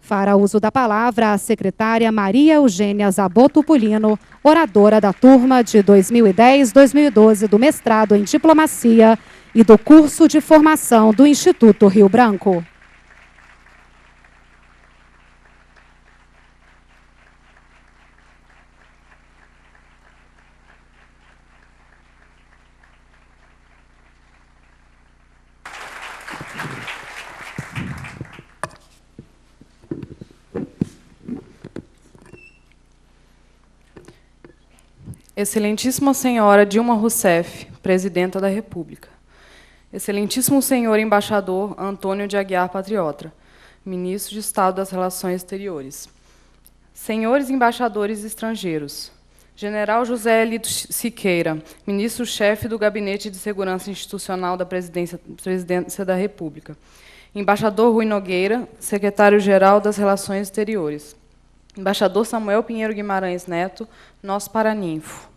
Fará uso da palavra a secretária Maria Eugênia Zaboto Pulino, oradora da turma de 2010-2012 do mestrado em Diplomacia e do curso de formação do Instituto Rio Branco. Excelentíssima Senhora Dilma Rousseff, Presidenta da República. Excelentíssimo Senhor Embaixador Antônio de Aguiar Patriota, Ministro de Estado das Relações Exteriores. Senhores embaixadores estrangeiros. General José Elito Siqueira, Ministro-chefe do Gabinete de Segurança Institucional da Presidência da República. Embaixador Rui Nogueira, Secretário-Geral das Relações Exteriores. Embaixador Samuel Pinheiro Guimarães Neto, nosso paraninfo.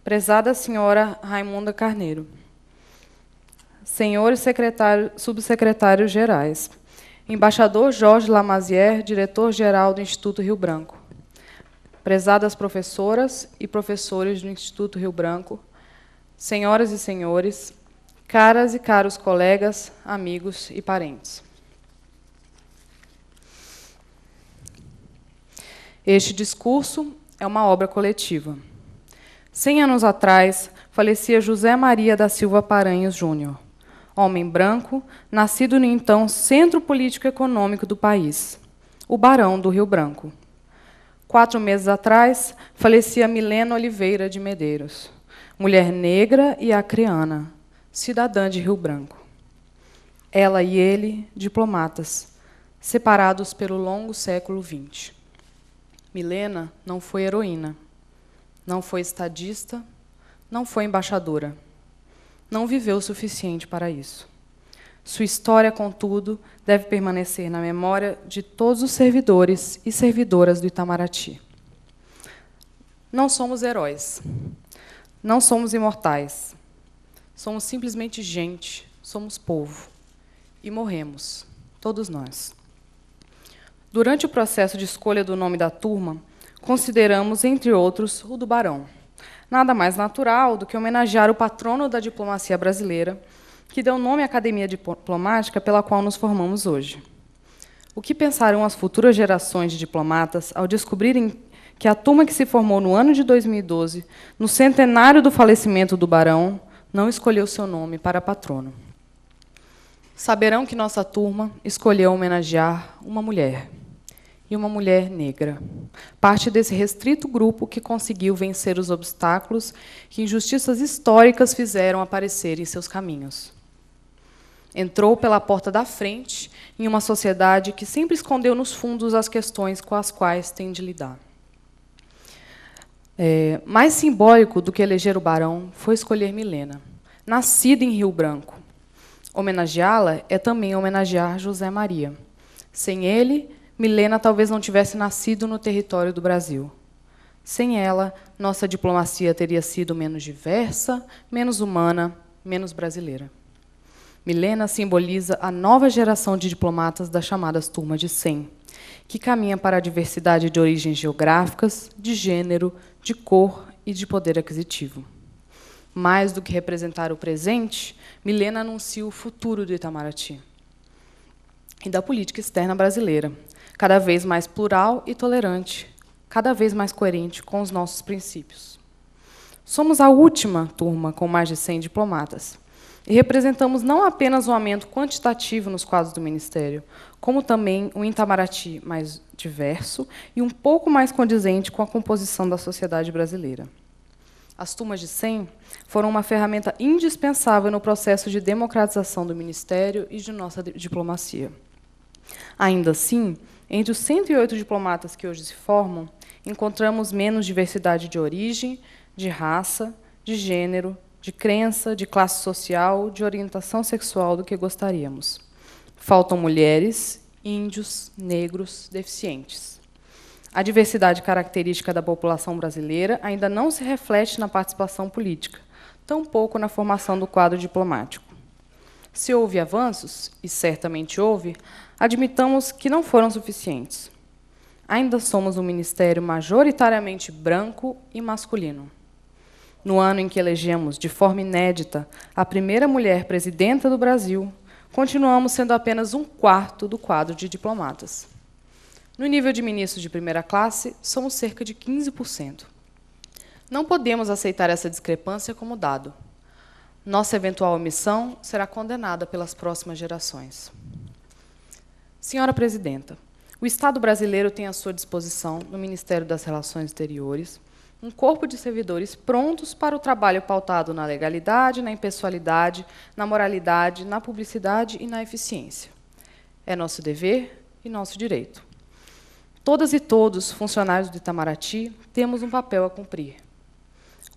Prezada Senhora Raimunda Carneiro. Senhores subsecretários gerais. Embaixador Jorge Lamazière, diretor-geral do Instituto Rio Branco. Prezadas professoras e professores do Instituto Rio Branco, senhoras e senhores, caras e caros colegas, amigos e parentes. Este discurso é uma obra coletiva. 100 anos atrás, falecia José Maria da Silva Paranhos Júnior, homem branco, nascido no então centro político-econômico do país, o Barão do Rio Branco. 4 meses atrás, falecia Milena Oliveira de Medeiros, mulher negra e acreana, cidadã de Rio Branco. Ela e ele, diplomatas, separados pelo longo século XX. Milena não foi heroína, não foi estadista, não foi embaixadora. Não viveu o suficiente para isso. Sua história, contudo, deve permanecer na memória de todos os servidores e servidoras do Itamaraty. Não somos heróis, não somos imortais. Somos simplesmente gente, somos povo. E morremos, todos nós. Durante o processo de escolha do nome da turma, consideramos, entre outros, o do Barão. Nada mais natural do que homenagear o patrono da diplomacia brasileira, que deu nome à Academia Diplomática pela qual nos formamos hoje. O que pensarão as futuras gerações de diplomatas ao descobrirem que a turma que se formou no ano de 2012, no centenário do falecimento do Barão, não escolheu seu nome para patrono? Saberão que nossa turma escolheu homenagear uma mulher, e uma mulher negra, parte desse restrito grupo que conseguiu vencer os obstáculos que injustiças históricas fizeram aparecer em seus caminhos. Entrou pela porta da frente em uma sociedade que sempre escondeu nos fundos as questões com as quais tem de lidar. Mais simbólico do que eleger o Barão foi escolher Milena, nascida em Rio Branco. Homenageá-la é também homenagear José Maria. Sem ele, Milena talvez não tivesse nascido no território do Brasil. Sem ela, nossa diplomacia teria sido menos diversa, menos humana, menos brasileira. Milena simboliza a nova geração de diplomatas das chamadas Turma de 100, que caminha para a diversidade de origens geográficas, de gênero, de cor e de poder aquisitivo. Mais do que representar o presente, Milena anuncia o futuro do Itamaraty e da política externa brasileira, cada vez mais plural e tolerante, cada vez mais coerente com os nossos princípios. Somos a última turma com mais de 100 diplomatas, e representamos não apenas um aumento quantitativo nos quadros do Ministério, como também um Itamaraty mais diverso e um pouco mais condizente com a composição da sociedade brasileira. As turmas de 100 foram uma ferramenta indispensável no processo de democratização do Ministério e de nossa diplomacia. Ainda assim, entre os 108 diplomatas que hoje se formam, encontramos menos diversidade de origem, de raça, de gênero, de crença, de classe social, de orientação sexual do que gostaríamos. Faltam mulheres, índios, negros, deficientes. A diversidade característica da população brasileira ainda não se reflete na participação política, tampouco na formação do quadro diplomático. Se houve avanços, e certamente houve, admitamos que não foram suficientes. Ainda somos um ministério majoritariamente branco e masculino. No ano em que elegemos, de forma inédita, a primeira mulher presidenta do Brasil, continuamos sendo apenas 1/4 do quadro de diplomatas. No nível de ministros de primeira classe, somos cerca de 15%. Não podemos aceitar essa discrepância como dado. Nossa eventual omissão será condenada pelas próximas gerações. Senhora Presidenta, o Estado brasileiro tem à sua disposição, no Ministério das Relações Exteriores, um corpo de servidores prontos para o trabalho pautado na legalidade, na impessoalidade, na moralidade, na publicidade e na eficiência. É nosso dever e nosso direito. Todas e todos, funcionários do Itamaraty, temos um papel a cumprir.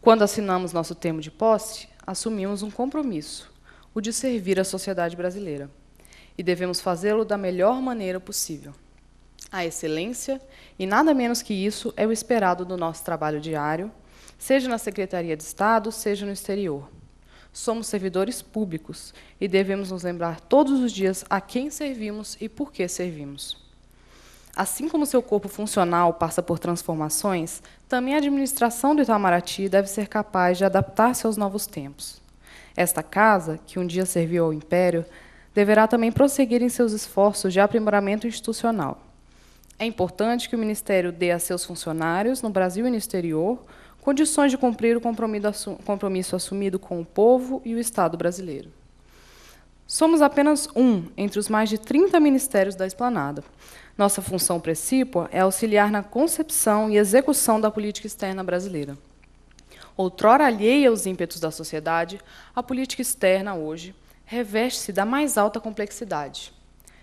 Quando assinamos nosso termo de posse, assumimos um compromisso, o de servir a sociedade brasileira. E devemos fazê-lo da melhor maneira possível. A excelência, e nada menos que isso, é o esperado do nosso trabalho diário, seja na Secretaria de Estado, seja no exterior. Somos servidores públicos e devemos nos lembrar todos os dias a quem servimos e por que servimos. Assim como seu corpo funcional passa por transformações, também a administração do Itamaraty deve ser capaz de adaptar-se aos novos tempos. Esta casa, que um dia serviu ao Império, deverá também prosseguir em seus esforços de aprimoramento institucional. É importante que o Ministério dê a seus funcionários, no Brasil e no exterior, condições de cumprir o compromisso assumido com o povo e o Estado brasileiro. Somos apenas um entre os mais de 30 ministérios da Esplanada. Nossa função precípua é auxiliar na concepção e execução da política externa brasileira. Outrora alheia aos ímpetos da sociedade, a política externa, hoje, reveste-se da mais alta complexidade.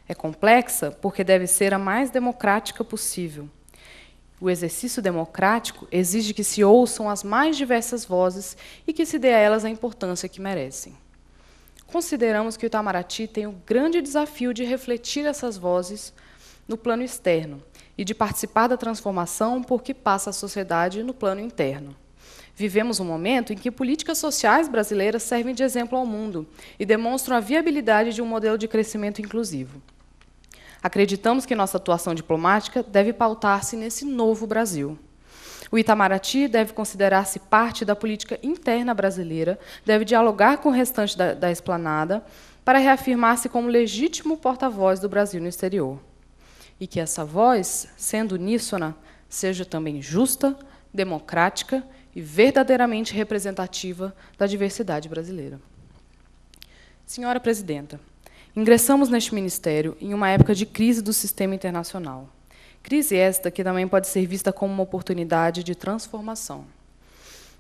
É complexa porque deve ser a mais democrática possível. O exercício democrático exige que se ouçam as mais diversas vozes e que se dê a elas a importância que merecem. Consideramos que o Itamaraty tem o grande desafio de refletir essas vozes no plano externo e de participar da transformação por que passa a sociedade no plano interno. Vivemos um momento em que políticas sociais brasileiras servem de exemplo ao mundo e demonstram a viabilidade de um modelo de crescimento inclusivo. Acreditamos que nossa atuação diplomática deve pautar-se nesse novo Brasil. O Itamaraty deve considerar-se parte da política interna brasileira, deve dialogar com o restante da Esplanada para reafirmar-se como legítimo porta-voz do Brasil no exterior. E que essa voz, sendo uníssona, seja também justa, democrática e verdadeiramente representativa da diversidade brasileira. Senhora Presidenta, ingressamos neste ministério em uma época de crise do sistema internacional. Crise esta que também pode ser vista como uma oportunidade de transformação.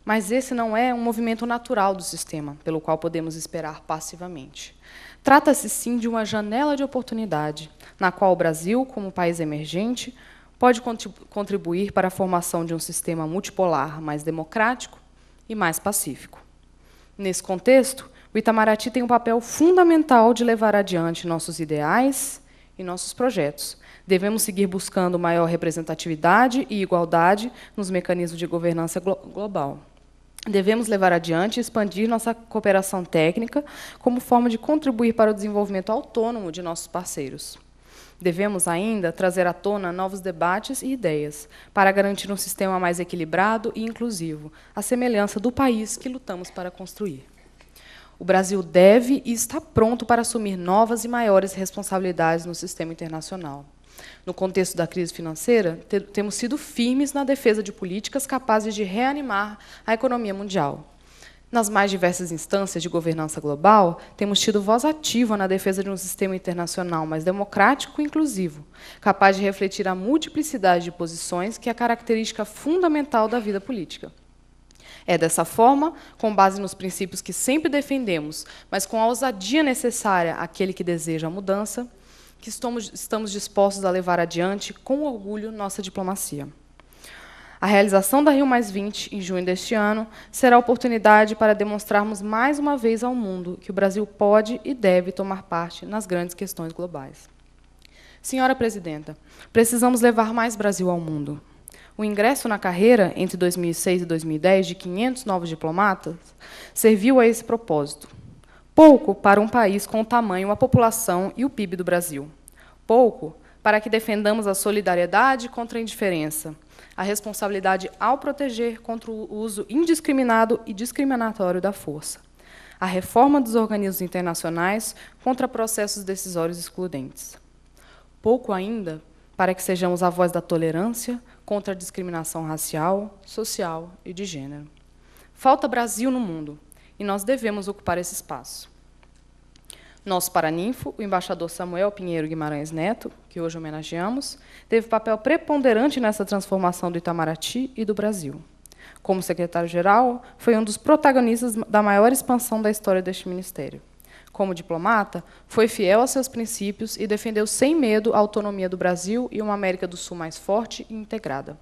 Mas esse não é um movimento natural do sistema, pelo qual podemos esperar passivamente. Trata-se, sim, de uma janela de oportunidade, na qual o Brasil, como país emergente, pode contribuir para a formação de um sistema multipolar mais democrático e mais pacífico. Nesse contexto, o Itamaraty tem um papel fundamental de levar adiante nossos ideais e nossos projetos. Devemos seguir buscando maior representatividade e igualdade nos mecanismos de governança global. Devemos levar adiante e expandir nossa cooperação técnica como forma de contribuir para o desenvolvimento autônomo de nossos parceiros. Devemos ainda trazer à tona novos debates e ideias para garantir um sistema mais equilibrado e inclusivo, à semelhança do país que lutamos para construir. O Brasil deve e está pronto para assumir novas e maiores responsabilidades no sistema internacional. No contexto da crise financeira, temos sido firmes na defesa de políticas capazes de reanimar a economia mundial. Nas mais diversas instâncias de governança global, temos tido voz ativa na defesa de um sistema internacional mais democrático e inclusivo, capaz de refletir a multiplicidade de posições que é a característica fundamental da vida política. É dessa forma, com base nos princípios que sempre defendemos, mas com a ousadia necessária àquele que deseja a mudança, que estamos dispostos a levar adiante, com orgulho, nossa diplomacia. A realização da Rio+20, em junho deste ano, será a oportunidade para demonstrarmos mais uma vez ao mundo que o Brasil pode e deve tomar parte nas grandes questões globais. Senhora Presidenta, precisamos levar mais Brasil ao mundo. O ingresso na carreira, entre 2006 e 2010, de 500 novos diplomatas, serviu a esse propósito. Pouco para um país com o tamanho, a população e o PIB do Brasil. Pouco para que defendamos a solidariedade contra a indiferença, a responsabilidade ao proteger contra o uso indiscriminado e discriminatório da força, a reforma dos organismos internacionais contra processos decisórios excludentes. Pouco ainda para que sejamos a voz da tolerância contra a discriminação racial, social e de gênero. Falta Brasil no mundo, e nós devemos ocupar esse espaço. Nosso paraninfo, o embaixador Samuel Pinheiro Guimarães Neto, que hoje homenageamos, teve papel preponderante nessa transformação do Itamaraty e do Brasil. Como secretário-geral, foi um dos protagonistas da maior expansão da história deste ministério. Como diplomata, foi fiel aos seus princípios e defendeu sem medo a autonomia do Brasil e uma América do Sul mais forte e integrada.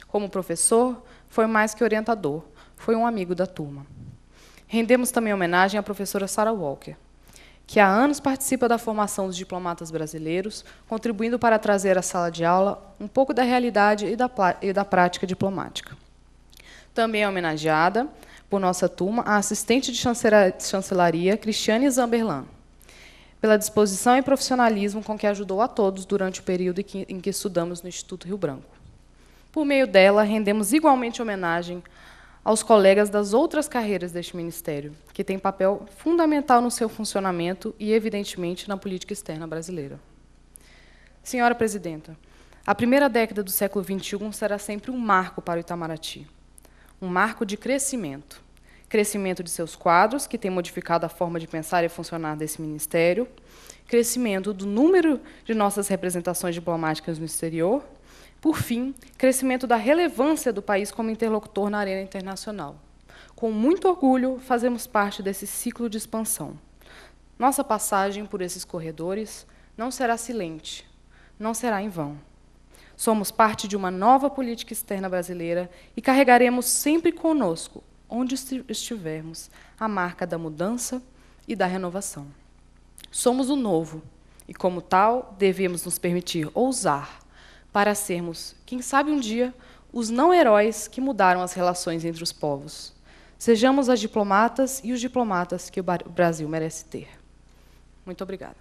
Como professor, foi mais que orientador, foi um amigo da turma. Rendemos também homenagem à professora Sarah Walker, que há anos participa da formação dos diplomatas brasileiros, contribuindo para trazer à sala de aula um pouco da realidade e da prática diplomática. Também é homenageada, por nossa turma, a assistente de chancelaria, Cristiane Zamberlan, pela disposição e profissionalismo com que ajudou a todos durante o período em que estudamos no Instituto Rio Branco. Por meio dela, rendemos igualmente homenagem aos colegas das outras carreiras deste ministério, que têm papel fundamental no seu funcionamento e, evidentemente, na política externa brasileira. Senhora Presidenta, a primeira década do século XXI será sempre um marco para o Itamaraty, um marco de crescimento. Crescimento de seus quadros, que tem modificado a forma de pensar e funcionar desse ministério, crescimento do número de nossas representações diplomáticas no exterior, por fim, crescimento da relevância do país como interlocutor na arena internacional. Com muito orgulho, fazemos parte desse ciclo de expansão. Nossa passagem por esses corredores não será silente, não será em vão. Somos parte de uma nova política externa brasileira e carregaremos sempre conosco, onde estivermos, a marca da mudança e da renovação. Somos o novo e, como tal, devemos nos permitir ousar, para sermos, quem sabe um dia, os não-heróis que mudaram as relações entre os povos. Sejamos as diplomatas e os diplomatas que o Brasil merece ter. Muito obrigada.